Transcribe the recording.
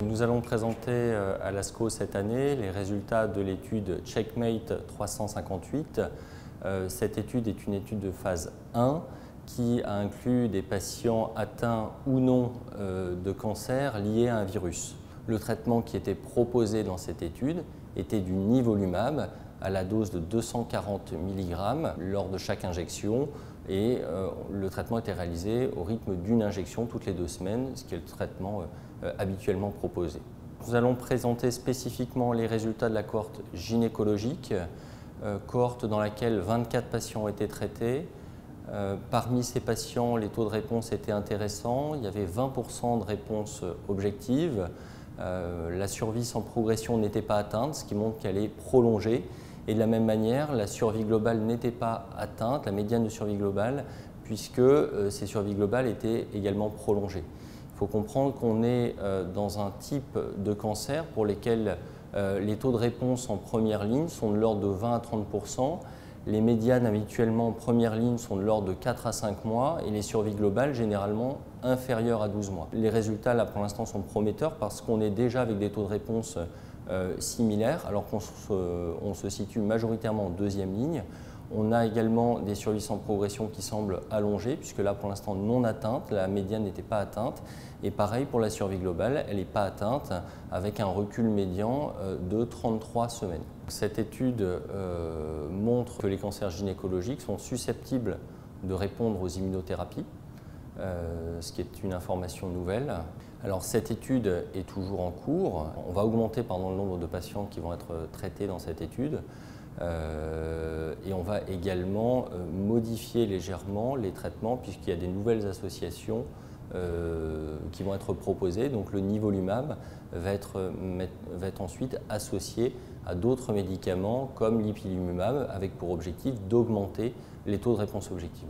Nous allons présenter à l'ASCO cette année les résultats de l'étude Checkmate 358. Cette étude est une étude de phase 1 qui a inclus des patients atteints ou non de cancer liés à un virus. Le traitement qui était proposé dans cette étude était du nivolumab à la dose de 240 mg lors de chaque injection et le traitement était réalisé au rythme d'une injection toutes les 2 semaines, ce qui est le traitement habituellement proposé. Nous allons présenter spécifiquement les résultats de la cohorte gynécologique, cohorte dans laquelle 24 patients ont été traités. Parmi ces patients, les taux de réponse étaient intéressants. Il y avait 20% de réponses objectives. La survie sans progression n'était pas atteinte, ce qui montre qu'elle est prolongée. Et de la même manière, la survie globale n'était pas atteinte, la médiane de survie globale, puisque ces survies globales étaient également prolongées. Il faut comprendre qu'on est dans un type de cancer pour lesquels les taux de réponse en première ligne sont de l'ordre de 20 à 30%. Les médianes habituellement en première ligne sont de l'ordre de 4 à 5 mois et les survies globales généralement inférieures à 12 mois. Les résultats là pour l'instant sont prometteurs parce qu'on est déjà avec des taux de réponse similaires alors qu'on se situe majoritairement en deuxième ligne. On a également des survies sans progression qui semblent allongées puisque là pour l'instant non atteinte, la médiane n'était pas atteinte et pareil pour la survie globale, elle n'est pas atteinte avec un recul médian de 33 semaines. Cette étude montre que les cancers gynécologiques sont susceptibles de répondre aux immunothérapies, ce qui est une information nouvelle. Alors cette étude est toujours en cours. On va augmenter le nombre de patients qui vont être traités dans cette étude. Et on va également modifier légèrement les traitements puisqu'il y a des nouvelles associations qui vont être proposées. Donc le nivolumab va être ensuite associé à d'autres médicaments comme l'ipilimumab avec pour objectif d'augmenter les taux de réponse objective.